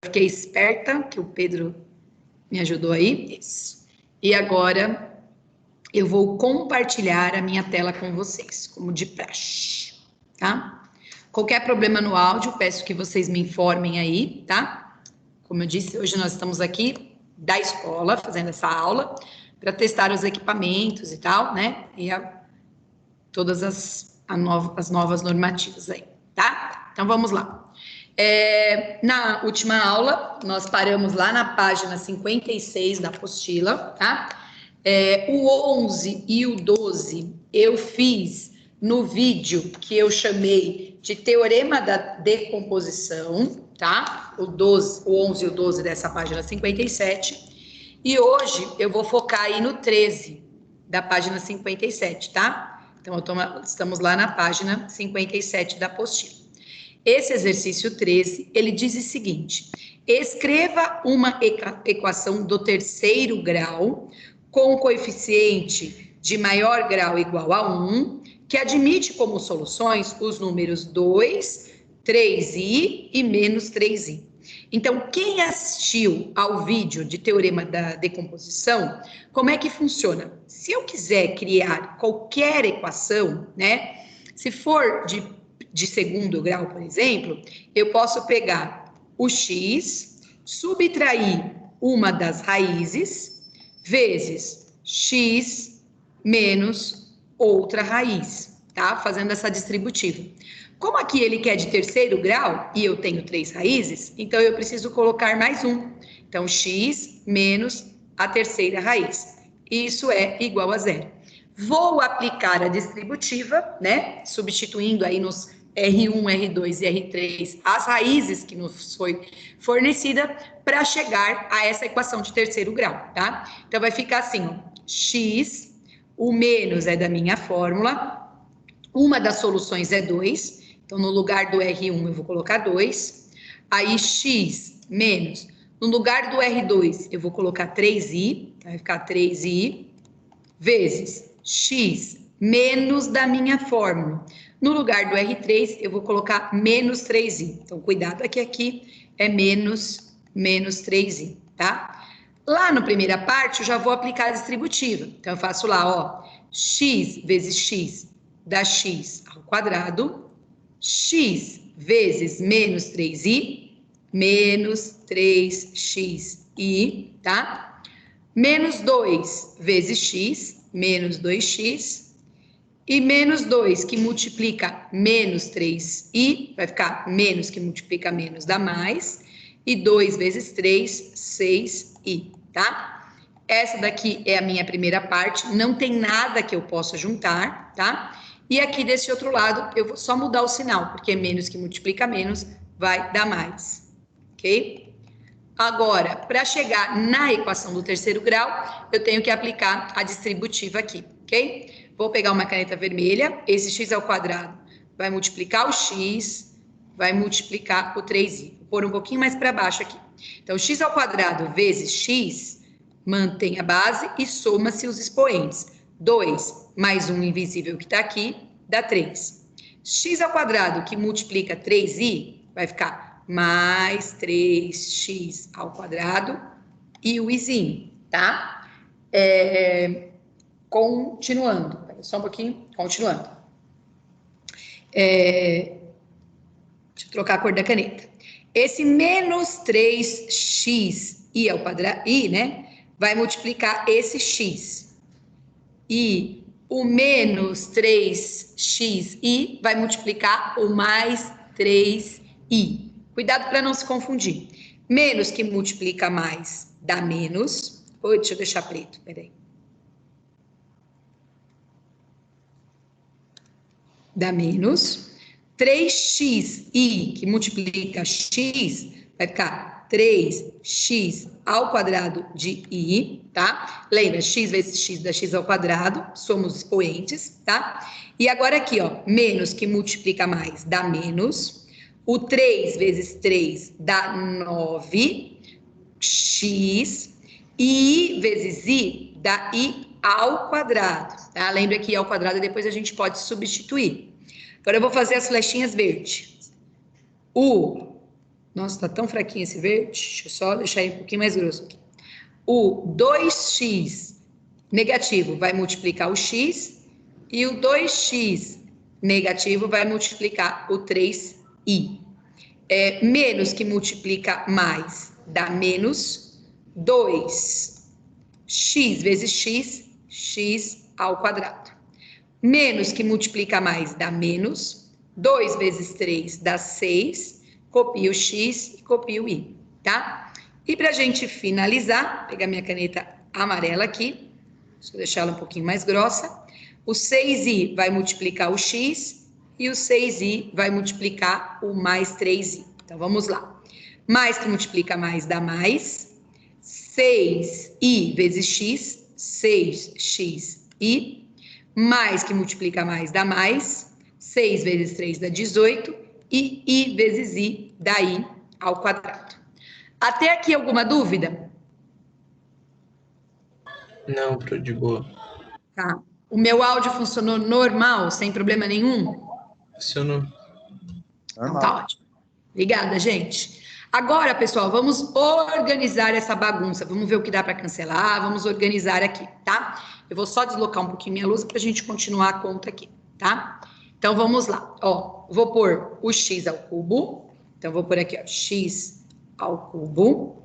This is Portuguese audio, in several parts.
fiquei esperta, que o Pedro me ajudou aí. Isso. E agora eu vou compartilhar a minha tela com vocês, como de praxe, tá? Qualquer problema no áudio, peço que vocês me informem aí, tá? Como eu disse, hoje nós estamos aqui da escola, fazendo essa aula, para testar os equipamentos e tal, né? E todas as novas normativas aí, tá? Então, vamos lá. Na última aula, nós paramos lá na página 56 da apostila, tá? O 11 e o 12 eu fiz no vídeo que eu chamei de Teorema da Decomposição, tá? O 11 e o 12 dessa página 57. E hoje eu vou focar aí no 13 da página 57, tá? Então, estamos lá na página 57 da apostila. Esse exercício 13, ele diz o seguinte: escreva uma equação do terceiro grau com coeficiente de maior grau igual a 1, que admite como soluções os números 2, 3i e menos 3i. Então, quem assistiu ao vídeo de Teorema da Decomposição, como é que funciona? Se eu quiser criar qualquer equação, né? Se for de segundo grau, por exemplo, eu posso pegar o x, subtrair uma das raízes, vezes x menos outra raiz, tá? Fazendo essa distributiva. Como aqui ele quer de terceiro grau e eu tenho 3 raízes, então eu preciso colocar mais um. Então, x menos a terceira raiz. Isso é igual a 0. Vou aplicar a distributiva, né? Substituindo aí nos R1, R2 e R3 as raízes que nos foi fornecida para chegar a essa equação de terceiro grau, tá? Então, vai ficar assim, ó, x, o menos é da minha fórmula, uma das soluções é 2, então, no lugar do R1, eu vou colocar 2. Aí, x menos, no lugar do R2, eu vou colocar 3i, vai ficar 3i, vezes x menos da minha fórmula. No lugar do R3, eu vou colocar menos 3i. Então, cuidado que aqui é menos 3i, tá? Lá na primeira parte, eu já vou aplicar a distributiva. Então, eu faço lá, ó, x vezes x dá x ao quadrado, x vezes menos 3i, menos 3xi, tá? Menos 2 vezes x, menos 2x, e menos 2, que multiplica menos 3i, vai ficar menos que multiplica menos, dá mais, e 2 vezes 3, 6i, tá? Essa daqui é a minha primeira parte, não tem nada que eu possa juntar, tá? E aqui desse outro lado, eu vou só mudar o sinal, porque menos que multiplica menos vai dar mais, ok? Agora, para chegar na equação do terceiro grau, eu tenho que aplicar a distributiva aqui, ok? Vou pegar uma caneta vermelha, esse x ao quadrado vai multiplicar o x, vai multiplicar o 3i. Vou pôr um pouquinho mais para baixo aqui. Então, x ao quadrado vezes x, mantém a base e soma-se os expoentes. 2 mais 1 invisível que está aqui, dá 3. X ao quadrado, que multiplica 3i, vai ficar mais 3x ao quadrado e o izinho, tá? Continuando, só um pouquinho, continuando. Deixa eu trocar a cor da caneta. Esse menos 3xi ao quadrado, né, vai multiplicar esse x. E o menos 3xi vai multiplicar o mais 3i. Cuidado para não se confundir. Menos que multiplica mais dá menos. Deixa eu deixar preto, peraí. Dá menos. 3xi, que multiplica x, vai ficar 3x ao quadrado de i, tá? Lembra, x vezes x dá x ao quadrado, somos expoentes, tá? E agora aqui, ó, menos que multiplica mais dá menos. O 3 vezes 3 dá 9x. E i vezes i dá i ao quadrado, tá? Lembra que i ao quadrado depois a gente pode substituir. Agora eu vou fazer as flechinhas verdes. O Nossa, tá tão fraquinho esse verde. Deixa eu só deixar ele um pouquinho mais grosso aqui. O 2x negativo vai multiplicar o x e o 2x negativo vai multiplicar o 3i. Menos que multiplica mais dá menos 2x vezes x, x ao quadrado. Menos que multiplica mais dá menos, 2 vezes 3 dá 6, copio o x e copio o i, tá? E para a gente finalizar, pegar minha caneta amarela aqui, deixa eu deixar ela um pouquinho mais grossa, o 6i vai multiplicar o x e o 6i vai multiplicar o mais 3i. Então, vamos lá. Mais que multiplica mais dá mais, 6i vezes x, 6xi, mais que multiplica mais dá mais, 6 vezes 3 dá 18, e i vezes i dá i ao quadrado. Até aqui alguma dúvida? Não, pro de boa. Tá. O meu áudio funcionou normal, sem problema nenhum? Funcionou. Então tá ótimo. Obrigada, gente. Agora, pessoal, vamos organizar essa bagunça. Vamos ver o que dá para cancelar. Vamos organizar aqui, tá? Eu vou só deslocar um pouquinho minha luz para a gente continuar a conta aqui, tá? Então, vamos lá. Ó, vou pôr o x ao cubo. Então, vou pôr aqui, ó, x ao cubo.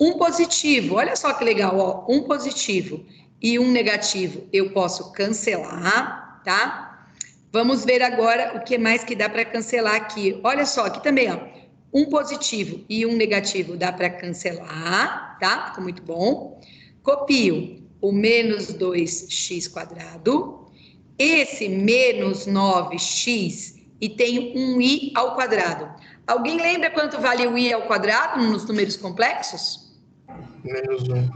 Um positivo, olha só que legal, ó. Um positivo e um negativo eu posso cancelar, tá? Vamos ver agora o que mais que dá para cancelar aqui. Olha só, aqui também, ó. Um positivo e um negativo dá para cancelar, tá? Ficou muito bom. Copio o menos 2x quadrado. Esse menos 9x e tenho um i ao quadrado. Alguém lembra quanto vale o i ao quadrado nos números complexos? Menos 1.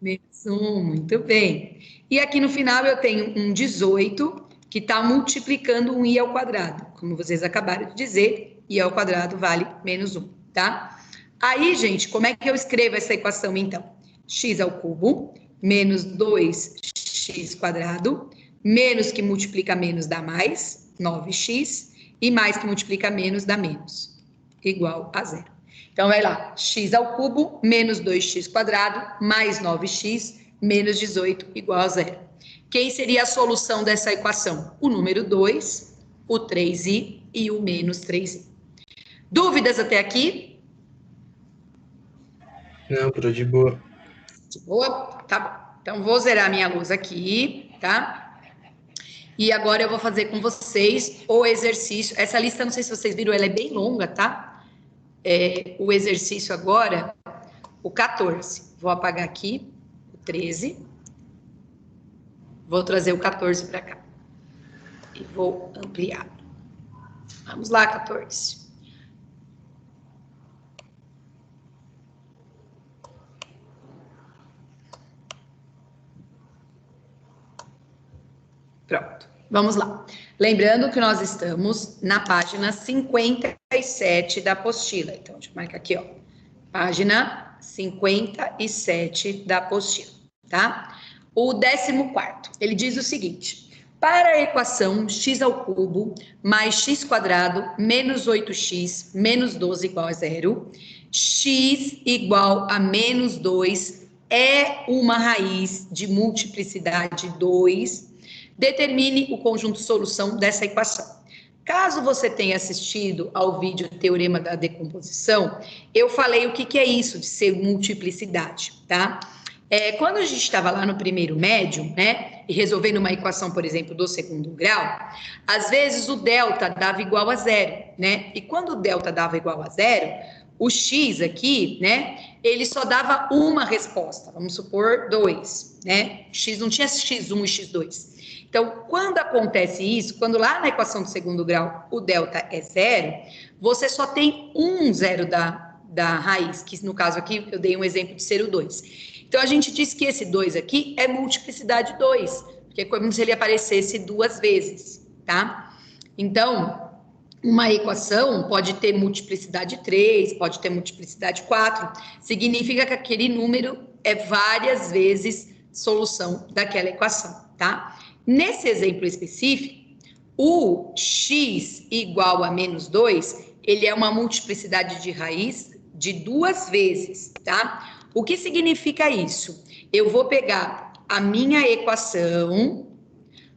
Menos 1, muito bem. E aqui no final eu tenho um 18, que está multiplicando um i ao quadrado. Como vocês acabaram de dizer, i ao quadrado vale menos 1, tá? Aí, gente, como é que eu escrevo essa equação, então? X ao cubo, menos 2x quadrado, menos que multiplica menos dá mais, 9x, e mais que multiplica menos dá menos, igual a zero. Então, vai lá, x ao cubo, menos 2x quadrado, mais 9x, menos 18, igual a zero. Quem seria a solução dessa equação? O número 2, o 3i e o menos 3i. Dúvidas até aqui? Não, pro de boa. De boa? Tá bom. Então, vou zerar minha luz aqui, tá? E agora eu vou fazer com vocês o exercício. Essa lista, não sei se vocês viram, ela é bem longa, tá? O exercício agora, o 14. Vou apagar aqui o 13. Vou trazer o 14 para cá. E vou ampliar. Vamos lá, 14. Pronto, vamos lá. Lembrando que nós estamos na página 57 da apostila. Então, deixa eu marcar aqui, ó. Página 57 da apostila, tá? O 14º, ele diz o seguinte: para a equação x ao cubo mais x quadrado menos 8x menos 12 igual a zero, x igual a menos 2 é uma raiz de multiplicidade 2. Determine o conjunto solução dessa equação. Caso você tenha assistido ao vídeo Teorema da Decomposição, eu falei o que é isso de ser multiplicidade, tá? Quando a gente estava lá no primeiro médio, né, e resolvendo uma equação, por exemplo, do segundo grau, às vezes o delta dava igual a zero, né? E quando o delta dava igual a zero, o x aqui, né, ele só dava uma resposta, vamos supor 2, né? X não tinha x1 e x2. Então, quando acontece isso, quando lá na equação do segundo grau o delta é zero, você só tem um zero da raiz, que no caso aqui eu dei um exemplo de ser o 2. Então, a gente diz que esse 2 aqui é multiplicidade 2, porque é como se ele aparecesse duas vezes, tá? Então, uma equação pode ter multiplicidade 3, pode ter multiplicidade 4, significa que aquele número é várias vezes solução daquela equação, tá? Nesse exemplo específico, o x igual a menos 2 ele é uma multiplicidade de raiz de 2 vezes, tá? O que significa isso? Eu vou pegar a minha equação,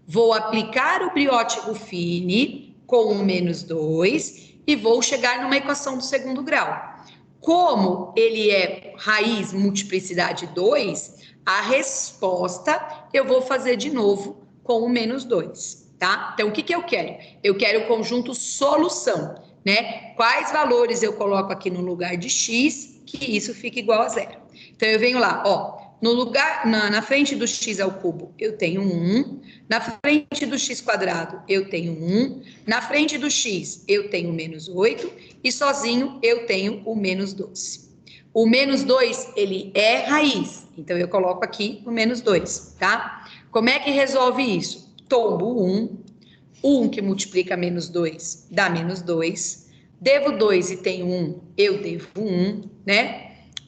vou aplicar o Brióti-Ruffini com o menos 2 e vou chegar numa equação do segundo grau. Como ele é raiz multiplicidade 2, a resposta eu vou fazer de novo com o menos 2, tá? Então, o que eu quero? Eu quero o conjunto solução, né? Quais valores eu coloco aqui no lugar de x, que isso fica igual a zero. Então, eu venho lá, ó, no lugar, na frente do x ao cubo, eu tenho 1, na frente do x quadrado, eu tenho 1, na frente do x, eu tenho menos 8, e sozinho eu tenho o menos 12. O menos 2, ele é raiz, então eu coloco aqui o menos 2, tá? Como é que resolve isso? Tombo 1 que multiplica menos 2 dá menos 2, devo 2 e tenho 1, eu devo 1, né?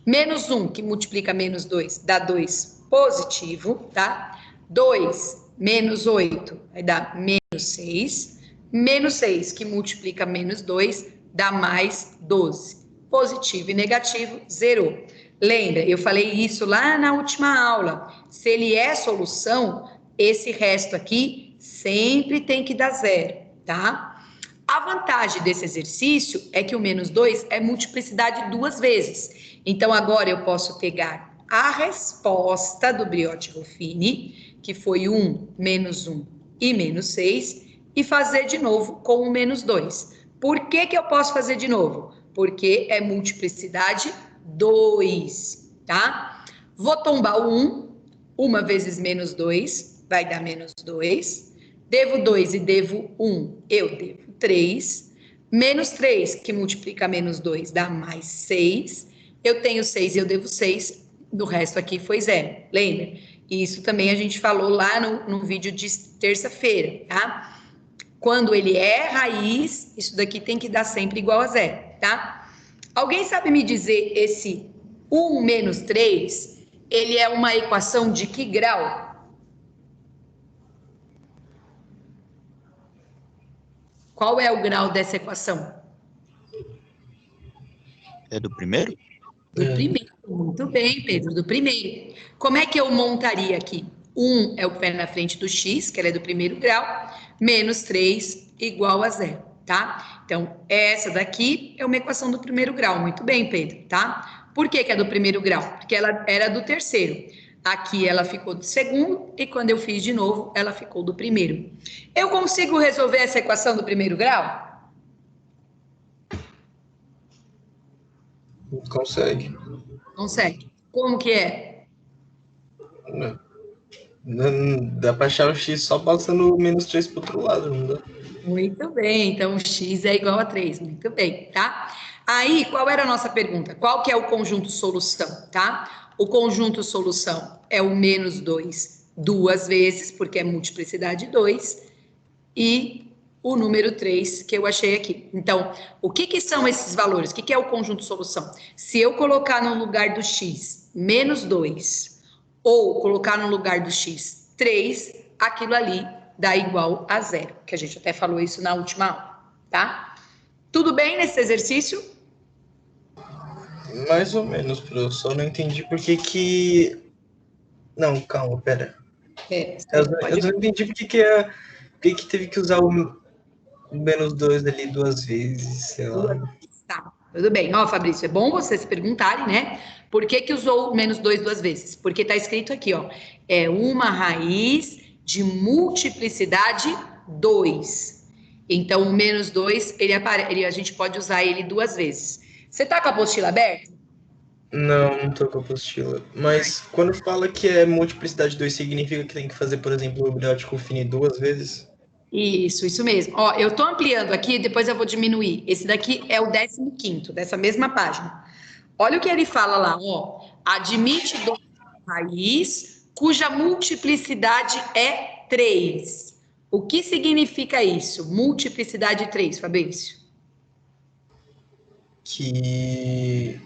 Menos 1 que multiplica menos 2 dá 2 positivo, tá? 2 menos 8 vai dar menos 6. Menos 6 que multiplica menos 2 dá mais 12. Positivo e negativo, zerou. Lembra, eu falei isso lá na última aula. Se ele é solução, esse resto aqui sempre tem que dar zero, tá? A vantagem desse exercício é que o menos 2 é multiplicidade 2 vezes. Então, agora eu posso pegar a resposta do Brióti-Ruffini, que foi 1, menos 1 e menos 6, e fazer de novo com o menos 2. Por que eu posso fazer de novo? Porque é multiplicidade 2, tá? Vou tombar o 1, 1 vezes menos 2, vai dar menos 2. Devo 2 e devo 1, eu devo 3. Menos 3, que multiplica menos 2, dá mais 6. Eu tenho 6 e eu devo 6. Do resto aqui foi zero. Lembra? E isso também a gente falou lá no vídeo de terça-feira, tá? Quando ele é raiz, isso daqui tem que dar sempre igual a zero, tá? Alguém sabe me dizer esse 1 menos 3, ele é uma equação de que grau? Qual é o grau dessa equação? É do primeiro? Do primeiro. Muito bem, Pedro, do primeiro. Como é que eu montaria aqui? 1 é o que vai na frente do x, que ela é do primeiro grau, menos 3 igual a zero, tá? Então, essa daqui é uma equação do primeiro grau. Muito bem, Pedro, tá? Por que é do primeiro grau? Porque ela era do terceiro. Aqui ela ficou do segundo e quando eu fiz de novo, ela ficou do primeiro. Eu consigo resolver essa equação do primeiro grau? Consegue. Consegue. Como que é? Não dá pra achar o x só passando o menos 3 pro outro lado, não dá? Muito bem, então o x é igual a 3, muito bem, tá? Aí, qual era a nossa pergunta? Qual que é o conjunto solução, tá? O conjunto solução é o menos 2 duas vezes, porque é multiplicidade 2, e o número 3 que eu achei aqui. Então, o que são esses valores? O que é o conjunto solução? Se eu colocar no lugar do x menos 2, ou colocar no lugar do x 3, aquilo ali dá igual a zero, que a gente até falou isso na última aula, tá? Tudo bem nesse exercício? Mais ou menos, professor. Não entendi por que... Não, calma, pera. Eu não entendi por que teve que usar o menos 2 ali 2 vezes, sei lá. Tá, tudo bem. Ó, Fabrício, é bom vocês perguntarem, né? Por que usou o menos 2 duas vezes? Porque tá escrito aqui, ó, é uma raiz de multiplicidade 2. Então, o menos 2, a gente pode usar ele duas vezes. Você tá com a apostila aberta? Não tô com a apostila. Mas quando fala que é multiplicidade 2, significa que tem que fazer, por exemplo, o Brióti-Ruffini 2 vezes? Isso mesmo. Ó, eu tô ampliando aqui, depois eu vou diminuir. Esse daqui é o 15º, dessa mesma página. Olha o que ele fala lá, ó. Admite 2 raiz, cuja multiplicidade é 3. O que significa isso? Multiplicidade 3, Fabrício? Que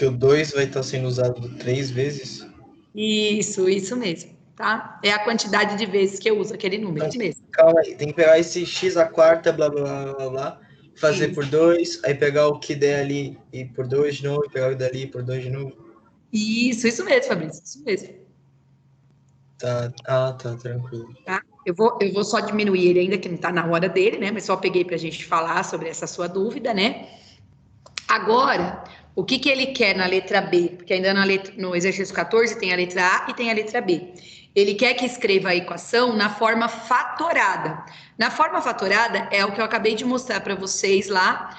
o 2 vai estar sendo usado 3 vezes? Isso mesmo, tá? É a quantidade de vezes que eu uso aquele número, Não, isso mesmo. calma aí, tem que pegar esse x a quarta, blá, blá, blá, blá, blá, fazer por 2, aí pegar o que der ali e por 2 de novo, e pegar o dali por 2 de novo. Isso mesmo, Fabrício, isso mesmo. Tá, tá, tranquilo. Tá? Eu vou só diminuir ele ainda, que não está na hora dele, né? Mas só peguei para a gente falar sobre essa sua dúvida, né? Agora, o que ele quer na letra B? Porque ainda no exercício 14 tem a letra A e tem a letra B. Ele quer que escreva a equação na forma fatorada. Na forma fatorada é o que eu acabei de mostrar para vocês lá,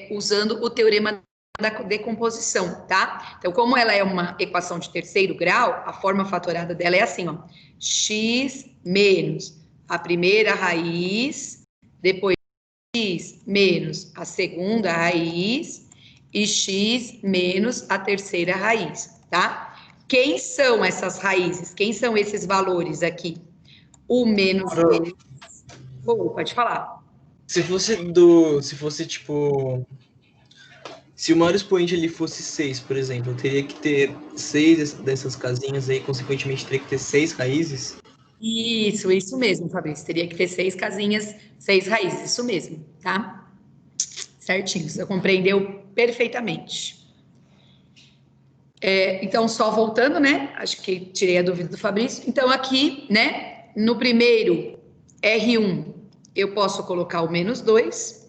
usando o teorema da decomposição, tá? Então, como ela é uma equação de terceiro grau, a forma fatorada dela é assim, ó. X menos a primeira raiz, depois x menos a segunda raiz e x menos a terceira raiz, tá? Quem são essas raízes? Quem são esses valores aqui? O menos 2. Pode falar. Se fosse tipo... Se o maior expoente ele fosse 6, por exemplo, eu teria que ter 6 dessas casinhas aí, consequentemente teria que ter 6 raízes? Isso mesmo, Fabrício. Teria que ter 6 casinhas, 6 raízes, isso mesmo, tá? Certinho, você compreendeu perfeitamente. Então, só voltando, né? Acho que tirei a dúvida do Fabrício. Então, aqui, né? No primeiro R1, eu posso colocar o menos 2.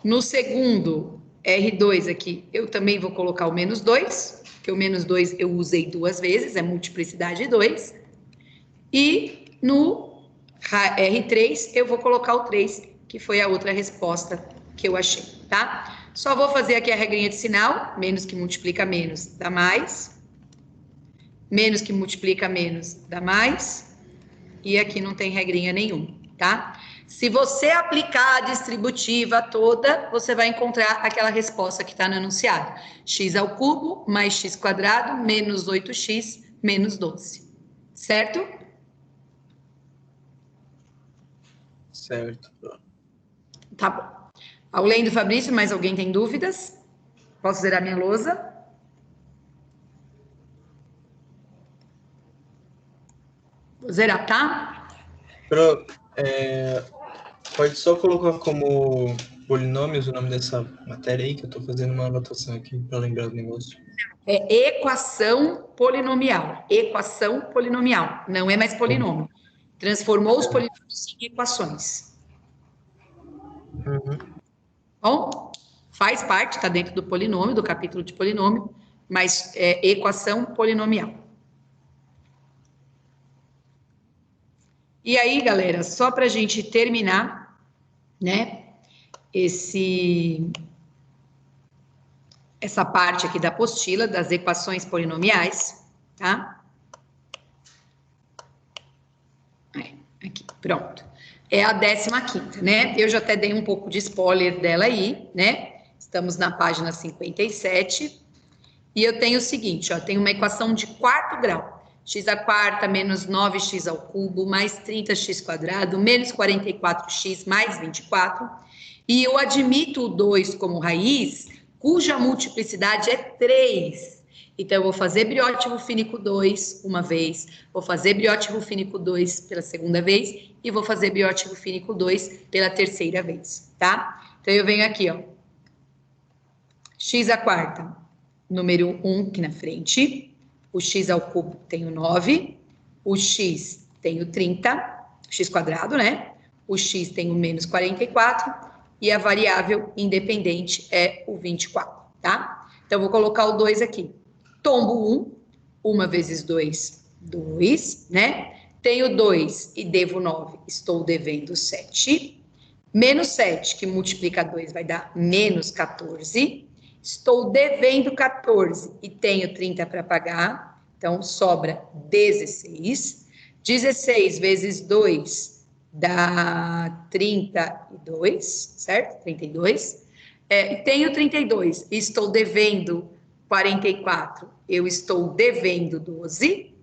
No segundo, R2 aqui, eu também vou colocar o menos 2, porque o menos 2 eu usei 2 vezes, é multiplicidade 2. E no R3, eu vou colocar o 3, que foi a outra resposta que eu achei, tá? Só vou fazer aqui a regrinha de sinal, menos que multiplica menos dá mais. Menos que multiplica menos dá mais. E aqui não tem regrinha nenhuma, tá? Se você aplicar a distributiva toda, você vai encontrar aquela resposta que está no enunciado. X ao cubo mais x quadrado menos 8x menos 12. Certo? Certo. Tá bom. Além do Fabrício, mais alguém tem dúvidas? Posso zerar minha lousa? Vou zerar, tá? Pode só colocar como polinômios o nome dessa matéria aí, que eu tô fazendo uma anotação aqui para lembrar do negócio. É equação polinomial. Equação polinomial. Não é mais polinômio. Transformou os polinômios em equações. Bom, faz parte, está dentro do polinômio, do capítulo de polinômio, mas é equação polinomial. E aí, galera, só para a gente terminar, né, essa parte aqui da apostila das equações polinomiais, tá? Aqui, pronto. É a 15ª, né? Eu já até dei um pouco de spoiler dela aí, né? Estamos na página 57. E eu tenho o seguinte, ó, tenho uma equação de quarto grau. X à quarta menos 9x ao cubo mais 30x quadrado menos 44x mais 24. E eu admito o 2 como raiz, cuja multiplicidade é 3. Então, eu vou fazer briótipo fínico 2 uma vez, vou fazer briótipo fínico 2 pela segunda vez e vou fazer briótipo fínico 2 pela terceira vez, tá? Então, eu venho aqui, ó. X à quarta, número 1 aqui na frente. O x ao cubo tem o 9. O x tem o 30, x quadrado, né? O x tem o menos 44. E a variável independente é o 24, tá? Então, vou colocar o 2 aqui. Tombo 1, 1 vezes 2, 2, né? Tenho 2 e devo 9, estou devendo 7. Menos 7, que multiplica 2, vai dar menos 14. Estou devendo 14 e tenho 30 para pagar, então sobra 16. 16 vezes 2 dá 32, certo? 32. E tenho 32 e estou devendo 44, eu estou devendo 12.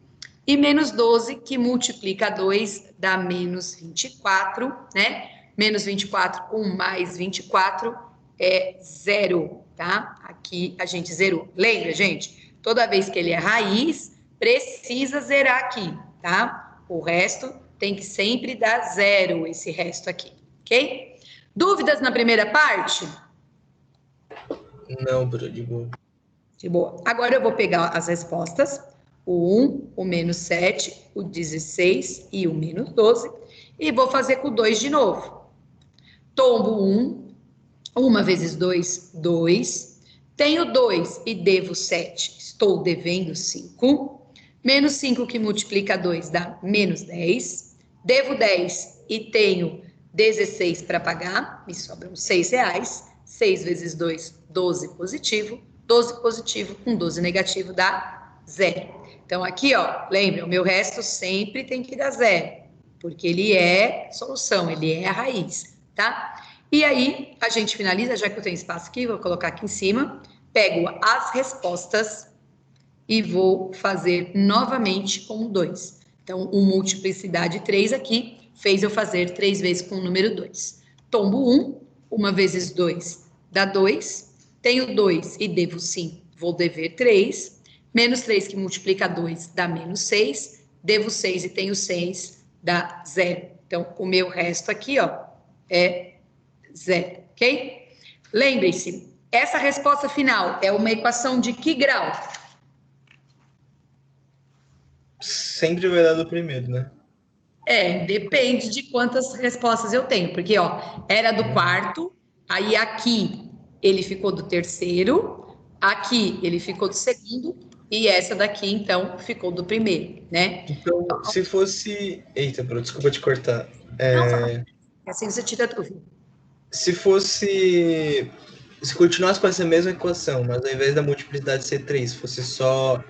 E menos 12, que multiplica 2, dá menos 24, né? Menos 24 com mais 24 é 0, tá? Aqui a gente zerou. Lembra, gente? Toda vez que ele é raiz, precisa zerar aqui, tá? O resto tem que sempre dar 0, esse resto aqui, ok? Dúvidas na primeira parte? Não, Bruno, de boa. De boa. Agora eu vou pegar as respostas, o 1, o menos 7, o 16 e o menos 12, e vou fazer com o 2 de novo. Tombo 1, 1 vezes 2, 2. Tenho 2 e devo 7, estou devendo 5. Menos 5 que multiplica 2 dá menos 10. Devo 10 e tenho 16 para pagar, me sobram R$6. 6 vezes 2, 12 positivo. 12 positivo com 12 negativo dá 0. Então, aqui, ó, lembra, o meu resto sempre tem que dar 0, porque ele é solução, ele é a raiz, tá? E aí, a gente finaliza, já que eu tenho espaço aqui, vou colocar aqui em cima, pego as respostas e vou fazer novamente com 2. Então, o multiplicidade 3 aqui fez eu fazer 3 vezes com o número 2. Tombo 1, 1 vezes 2 dá 2. Tenho 2 e devo 5, vou dever 3. Menos 3 que multiplica 2 dá menos 6. Devo 6 e tenho 6, dá 0. Então, o meu resto aqui, ó, é 0, ok? Lembre-se, essa resposta final é uma equação de que grau? Sempre vai dar do primeiro, né? Depende de quantas respostas eu tenho, porque, ó, era do quarto, aí aqui ele ficou do terceiro, aqui ele ficou do segundo, e essa daqui, então, ficou do primeiro, né? Então, se fosse... Eita, Bruno, desculpa te cortar. Não, assim você tira a dúvida. Se fosse... Se continuasse com essa mesma equação, mas ao invés da multiplicidade ser 3, fosse só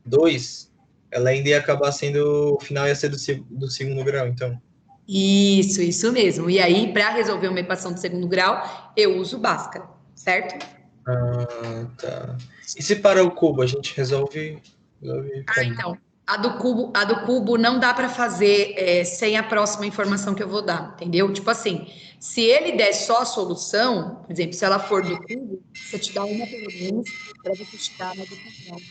2, ela ainda ia acabar sendo... O final ia ser do segundo grau, então. Isso mesmo. E aí, para resolver uma equação de segundo grau, eu uso Bhaskara, certo? Ah, tá. E se para o cubo, a gente resolve como? Então, a do cubo não dá para fazer sem a próxima informação que eu vou dar, entendeu? Tipo assim, se ele der só a solução, por exemplo, se ela for do cubo, você te dá uma pelo menos para você chegar na do cubo.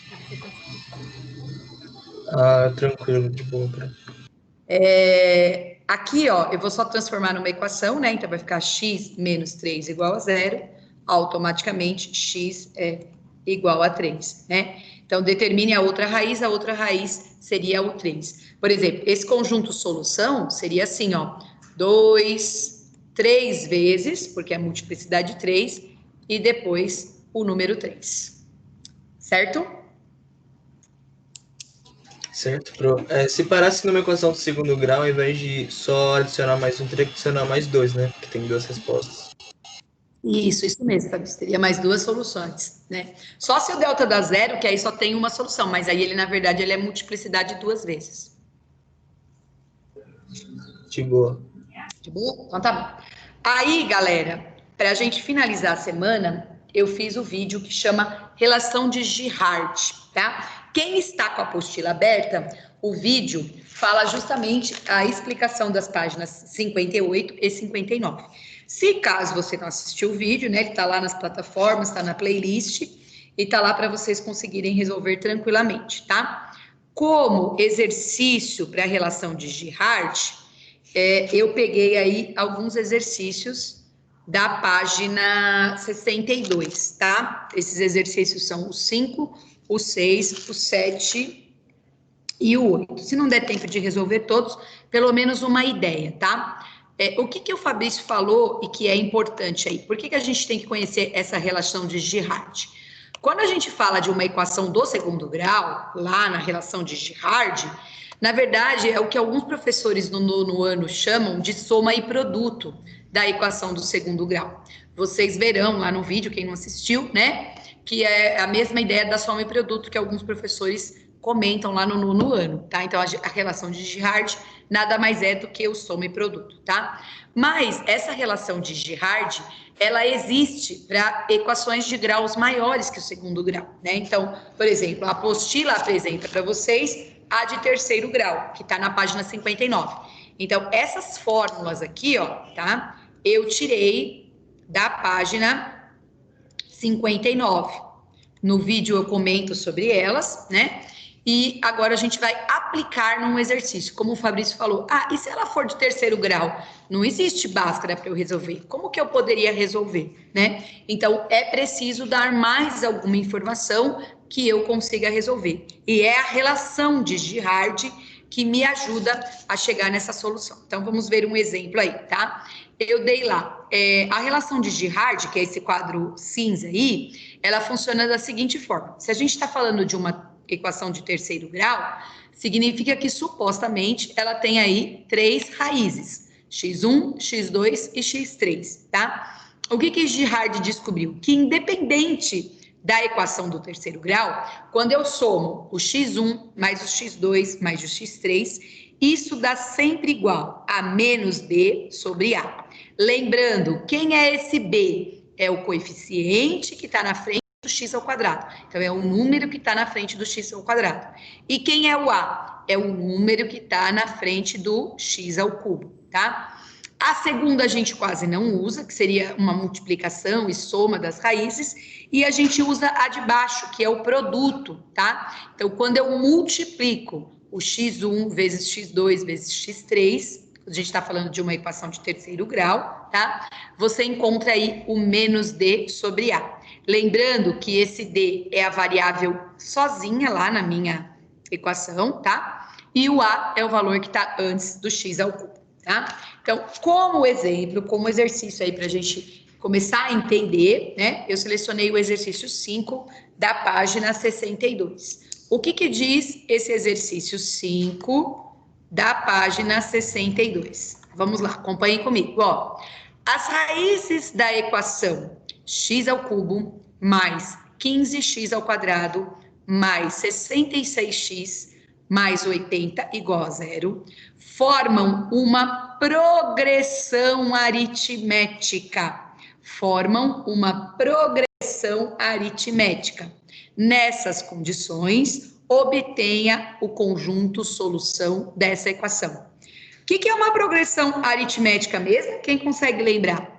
Ah, tranquilo, de boa. Aqui, ó, eu vou só transformar numa equação, né? Então vai ficar x menos 3 igual a 0, automaticamente x é igual a 3, né? Então determine a outra raiz seria o 3. Por exemplo, esse conjunto solução seria assim, ó, 2, 3 vezes, porque é a multiplicidade 3, e depois o número 3. Certo? Certo, Pro. Se parasse numa equação do segundo grau, ao invés de só adicionar mais um, teria que adicionar mais 2, né? Porque tem 2 respostas. Isso mesmo, Fabrício. Teria mais 2 soluções, né? Só se o delta dá 0, que aí só tem uma solução, mas aí ele, na verdade, ele é multiplicidade 2 vezes. De boa. De boa? Então tá bom. Aí, galera, para a gente finalizar a semana, eu fiz o vídeo que chama Relação de Girard, tá? Quem está com a apostila aberta, o vídeo fala justamente a explicação das páginas 58 e 59. Se caso você não assistiu o vídeo, né, ele está lá nas plataformas, está na playlist e está lá para vocês conseguirem resolver tranquilamente, tá? Como exercício para a relação de Girard, eu peguei aí alguns exercícios da página 62, tá? Esses exercícios são o 5, o 6, o 7 e o 8. Se não der tempo de resolver todos, pelo menos uma ideia, tá? O que o Fabrício falou e que é importante aí? Por que a gente tem que conhecer essa relação de Girard? Quando a gente fala de uma equação do segundo grau, lá na relação de Girard, na verdade, é o que alguns professores no nono ano chamam de soma e produto da equação do segundo grau. Vocês verão lá no vídeo, quem não assistiu, né? Que é a mesma ideia da soma e produto que alguns professores comentam lá no nono ano, tá? Então, a relação de Girard nada mais é do que o soma e produto, tá? Mas essa relação de Girard, ela existe para equações de graus maiores que o segundo grau, né? Então, por exemplo, a apostila apresenta para vocês a de terceiro grau, que está na página 59. Então, essas fórmulas aqui, ó, tá? Eu tirei da página 59. No vídeo eu comento sobre elas, né? E agora a gente vai aplicar num exercício, como o Fabrício falou. Ah, e se ela for de terceiro grau? Não existe Bhaskara para eu resolver. Como que eu poderia resolver, né? Então, é preciso dar mais alguma informação que eu consiga resolver. E é a relação de Girard que me ajuda a chegar nessa solução. Então, vamos ver um exemplo aí, tá? Eu dei lá, a relação de Girard, que é esse quadro cinza aí, ela funciona da seguinte forma. Se a gente está falando de uma equação de terceiro grau, significa que supostamente ela tem aí 3 raízes, x1, x2 e x3, tá? O que Girard descobriu? Que independente da equação do terceiro grau, quando eu somo o x1 mais o x2 mais o x3, isso dá sempre igual a menos b sobre a. Lembrando, quem é esse b? É o coeficiente que está na frente do x ao quadrado. Então, é o número que está na frente do x ao quadrado. E quem é o a? É o número que está na frente do x ao cubo, tá? A segunda a gente quase não usa, que seria uma multiplicação e soma das raízes, e a gente usa a de baixo, que é o produto, tá? Então, quando eu multiplico o x1 vezes x2 vezes x3, a gente está falando de uma equação de terceiro grau, tá? Você encontra aí o menos d sobre a. Lembrando que esse d é a variável sozinha lá na minha equação, tá? E o a é o valor que está antes do x ao cubo, tá? Então, como exemplo, como exercício aí para a gente começar a entender, né? Eu selecionei o exercício 5 da página 62. O que diz esse exercício 5 da página 62? Vamos lá, acompanhem comigo, ó. As raízes da equação x ao cubo mais 15x ao quadrado mais 66x mais 80 igual a zero formam uma progressão aritmética. Formam uma progressão aritmética. Nessas condições, obtenha o conjunto solução dessa equação. O que é uma progressão aritmética mesmo? Quem consegue lembrar?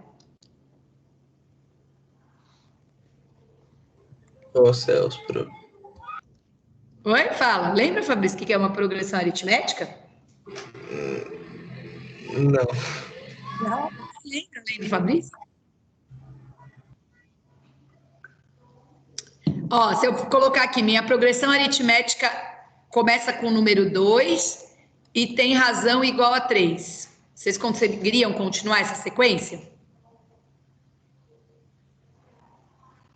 Ô, céus, pro... Oi, fala. Lembra, Fabrício, o que é uma progressão aritmética? Não. Não. Lembra, Fabrício? Ó, se eu colocar aqui, minha progressão aritmética começa com o número 2 e tem razão igual a 3. Vocês conseguiriam continuar essa sequência?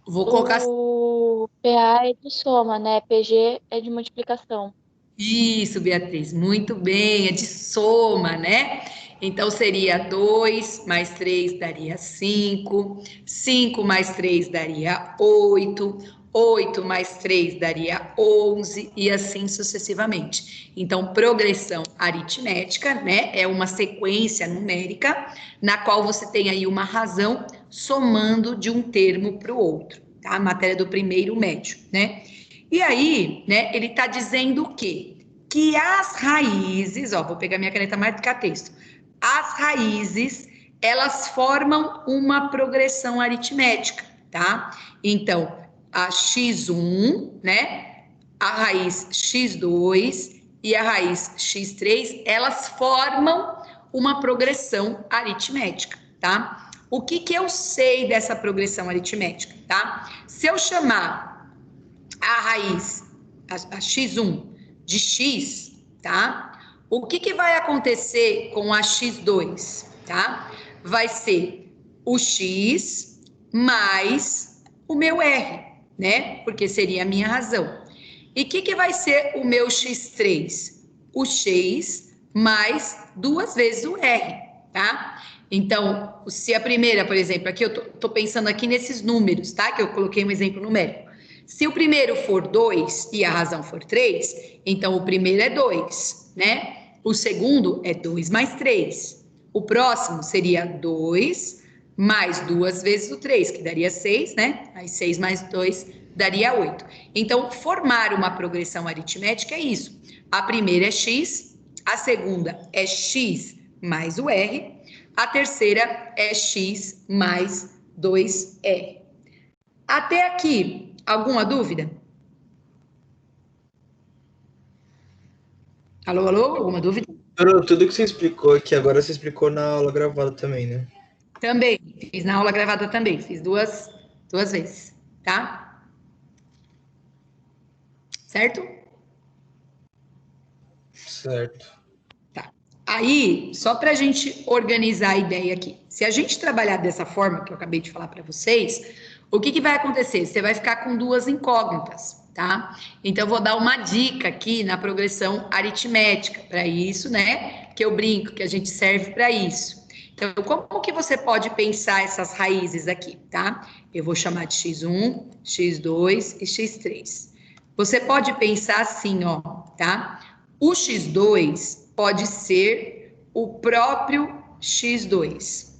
Vou colocar... O PA é de soma, né? PG é de multiplicação. Isso, Beatriz, muito bem, é de soma, né? Então, seria 2 mais 3 daria 5, 5 mais 3 daria 8, 8 mais 3 daria 11 e assim sucessivamente. Então, progressão aritmética, né? É uma sequência numérica na qual você tem aí uma razão somando de um termo para o outro, tá? A matéria do primeiro médio, né? E aí, né, ele está dizendo o quê? Que as raízes, ó, vou pegar minha caneta marcar texto. As raízes, elas formam uma progressão aritmética, tá? Então, a x1, né, a raiz x2 e a raiz x3, elas formam uma progressão aritmética, tá? O que eu sei dessa progressão aritmética, tá? Se eu chamar a raiz, a x1 de x, tá? O que vai acontecer com a x2, tá? Vai ser o x mais o meu r, né? Porque seria a minha razão. E o que vai ser o meu x3? O x mais 2 vezes o r, tá? Então, se a primeira, por exemplo, aqui eu tô pensando aqui nesses números, tá? Que eu coloquei um exemplo numérico. Se o primeiro for 2 e a razão for 3, então o primeiro é 2, né? O segundo é 2 mais 3. O próximo seria 2 mais 2 vezes o 3, que daria 6, né? Aí 6 mais 2 daria 8. Então, formar uma progressão aritmética é isso. A primeira é x, a segunda é x mais o r, a terceira é x mais 2r. Até aqui, alguma dúvida? Alô, alô? Alguma dúvida? Tudo que você explicou aqui agora, você explicou na aula gravada também, né? Também, fiz na aula gravada também, fiz duas vezes, tá? Certo? Certo. Tá. Aí, só para a gente organizar a ideia aqui, se a gente trabalhar dessa forma que eu acabei de falar para vocês, o que, que vai acontecer? Você vai ficar com duas incógnitas, tá? Então, eu vou dar uma dica aqui na progressão aritmética, para isso, né? Que eu brinco, que a gente serve para isso. Então, como que você pode pensar essas raízes aqui, tá? Eu vou chamar de x1, x2 e x3. Você pode pensar assim, ó, tá? O x2 pode ser o próprio x2.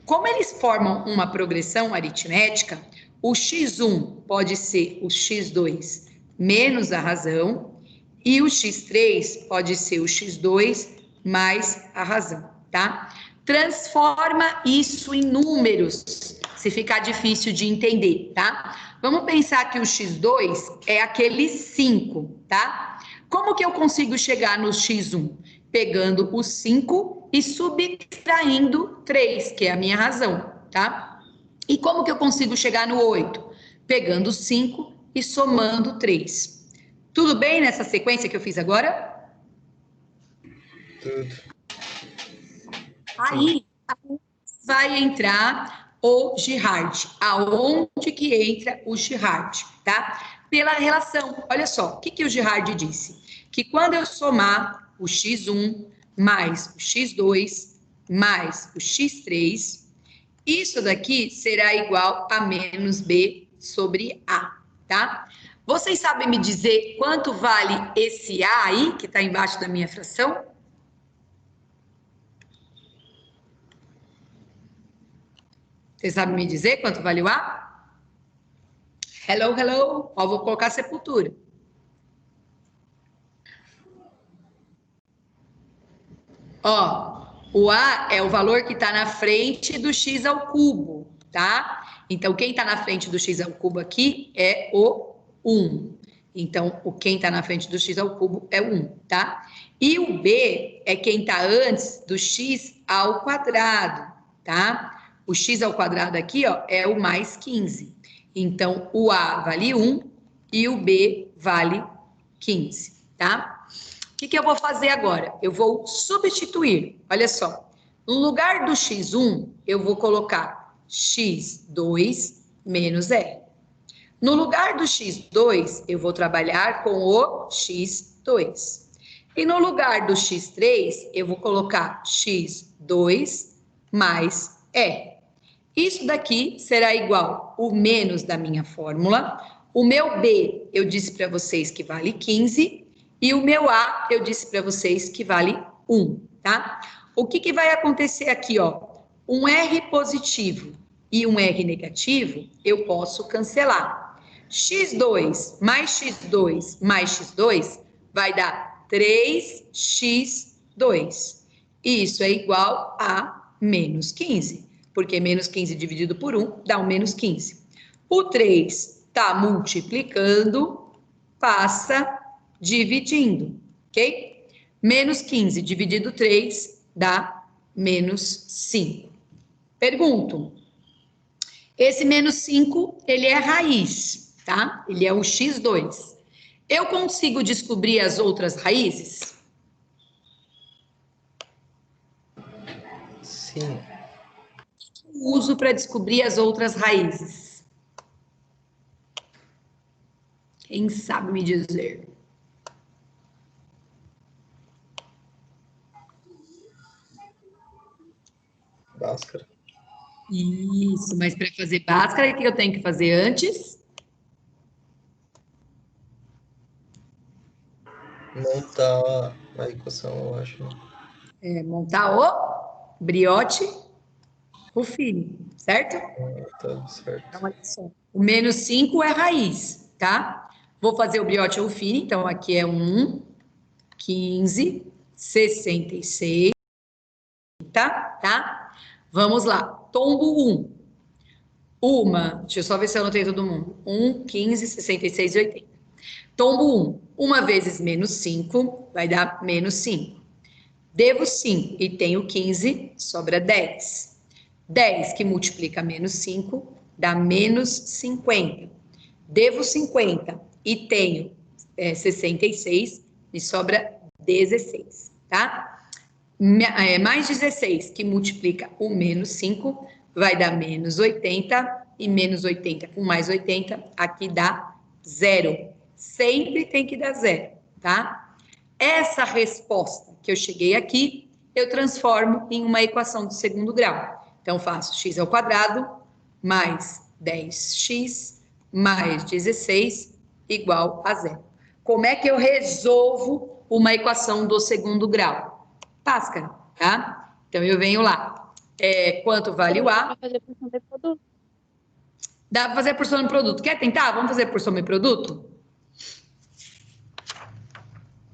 Como eles formam uma progressão aritmética, o x1 pode ser o x2 menos a razão e o x3 pode ser o x2 mais a razão, tá? Transforma isso em números, se ficar difícil de entender, tá? Vamos pensar que o x2 é aquele 5, tá? Como que eu consigo chegar no x1? Pegando o 5 e subtraindo 3, que é a minha razão, tá? E como que eu consigo chegar no 8? Pegando 5 e somando 3. Tudo bem nessa sequência que eu fiz agora? Tudo. Aí vai entrar o Girard. Aonde que entra o Girard, tá? Pela relação. Olha só, o que o Girard disse? Que quando eu somar o x1 mais o x2 mais o x3, isso daqui será igual a menos b sobre a, tá? Vocês sabem me dizer quanto vale esse a aí, que está embaixo da minha fração? Vocês sabem me dizer quanto vale o A? Hello, hello. Ó, vou colocar sepultura. Ó, o A é o valor que está na frente do x ao cubo, tá? Então, quem está na frente do x ao cubo aqui é o 1. Então, quem está na frente do x ao cubo é o 1, tá? E o B é quem está antes do x ao quadrado, tá? O x ao quadrado aqui, ó, é o mais 15. Então, o A vale 1 e o B vale 15, tá? O que eu vou fazer agora? Eu vou substituir. Olha só. No lugar do x1, eu vou colocar x2 menos r. No lugar do x2, eu vou trabalhar com o x2. E no lugar do x3, eu vou colocar x2 mais r. Isso daqui será igual o menos da minha fórmula. O meu B, eu disse para vocês que vale 15. E o meu A, eu disse para vocês que vale 1, tá? O que vai acontecer aqui, ó? Um R positivo e um R negativo, eu posso cancelar. X2 mais X2 mais X2 vai dar 3x2. E isso é igual a menos 15, porque menos 15 dividido por 1 dá um menos 15. O 3 está multiplicando, passa dividindo, ok? Menos 15 dividido 3 dá menos 5. Pergunto, esse menos 5, ele é raiz, tá? Ele é o x2. Eu consigo descobrir as outras raízes? Sim. O que eu uso para descobrir as outras raízes? Quem sabe me dizer? Bhaskara. Isso, mas para fazer Bhaskara, o que eu tenho que fazer antes? Montar a equação, eu acho. Montar o brioche Ruffini, certo? Tá certo. Então, olha só. O menos 5 é raiz, tá? Vou fazer o brioche Ruffini, então aqui é 1, 15, 66, tá? Vamos lá. Tombo 1. Deixa eu só ver se eu anotei todo mundo. 1, 15, 66 e 80. Tombo 1. 1 vezes menos 5 vai dar menos 5. Devo 5 e tenho 15, sobra 10. 10 que multiplica menos 5 dá menos 50. Devo 50 e tenho 66, me sobra 16, tá? Mais 16 que multiplica o menos 5 vai dar menos 80, e menos 80 com mais 80, aqui dá 0. Sempre tem que dar 0, tá? Essa resposta que eu cheguei aqui, eu transformo em uma equação de segundo grau. Então, faço x ao quadrado mais 10x mais 16 igual a 0. Como é que eu resolvo uma equação do segundo grau? Bhaskara, tá? Então, eu venho lá. Quanto vale o A? Dá para fazer por soma e produto. Quer tentar? Vamos fazer por soma e produto?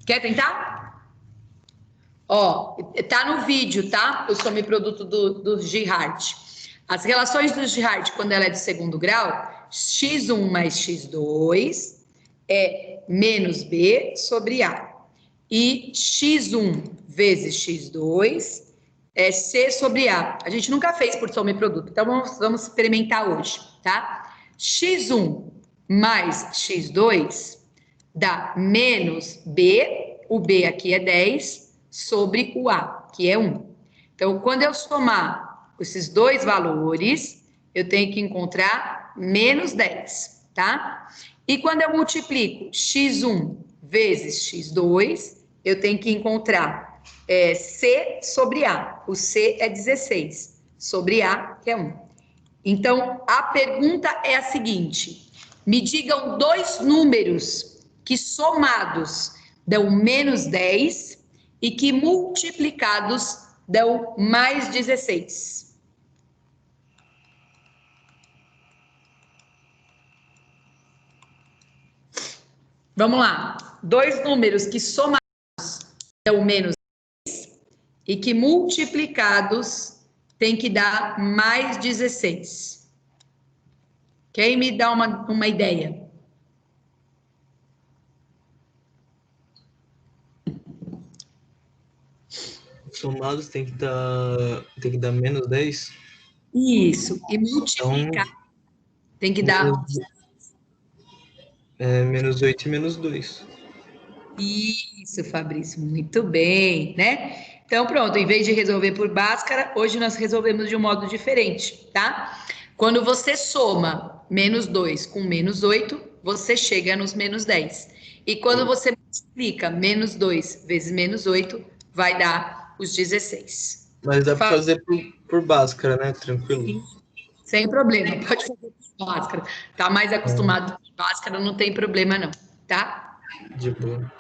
Quer tentar? Ó, tá no vídeo, tá? O soma e produto do Girard. As relações do Girard, quando ela é de segundo grau, x1 mais x2 é menos b sobre a. E x1 vezes x2 é c sobre a. A gente nunca fez por soma e produto, então vamos experimentar hoje, tá? x1 mais x2 dá menos b, o b aqui é 10, sobre o a, que é 1. Então, quando eu somar esses dois valores, eu tenho que encontrar menos 10, tá? E quando eu multiplico x1 vezes x2, eu tenho que encontrar c sobre a. O c é 16, sobre a, que é 1. Então, a pergunta é a seguinte: me digam dois números que somados dão menos 10 e que multiplicados dão mais 16. Vamos lá. Dois números que somados dão menos 10 e que multiplicados tem que dar mais 16. Quem me dá uma ideia? Somados tem que dar menos 10? Isso. E multiplicar então, tem que dar... menos 8 e menos 2. Isso, Fabrício, muito bem, né? Então, pronto, em vez de resolver por Bhaskara, hoje nós resolvemos de um modo diferente, tá? Quando você soma menos 2 com menos 8, você chega nos menos 10. E quando você multiplica menos 2 vezes menos 8, vai dar os 16. Mas dá para fazer por Bhaskara, né? Tranquilo. Sim, sem problema, pode fazer por Bhaskara. Tá mais acostumado com Bhaskara, não tem problema não, tá? De boa.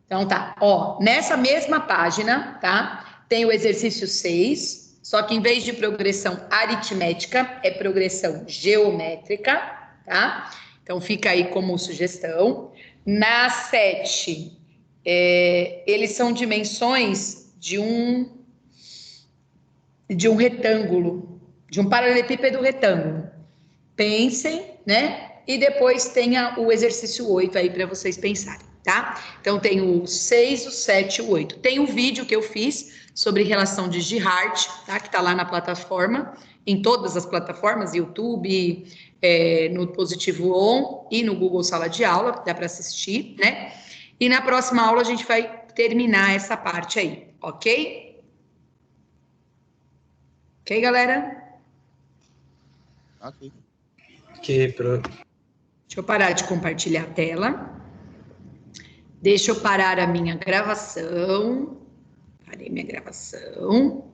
Então tá, ó, nessa mesma página, tá? Tem o exercício 6, só que em vez de progressão aritmética, é progressão geométrica, tá? Então fica aí como sugestão. Na 7, eles são dimensões de um retângulo, de um paralelepípedo retângulo. Pensem, né? E depois tenha o exercício 8 aí para vocês pensarem. Tá? Então, tem o 6, o 7 e o 8. Tem um vídeo que eu fiz sobre relação de Girard, tá? Que tá lá na plataforma, em todas as plataformas, YouTube, no Positivo On e no Google Sala de Aula, dá para assistir, né? E na próxima aula a gente vai terminar essa parte aí, ok? Ok, galera? Ok. Ok, pronto. Deixa eu parar de compartilhar a tela. Deixa eu parar a minha gravação. Parei minha gravação.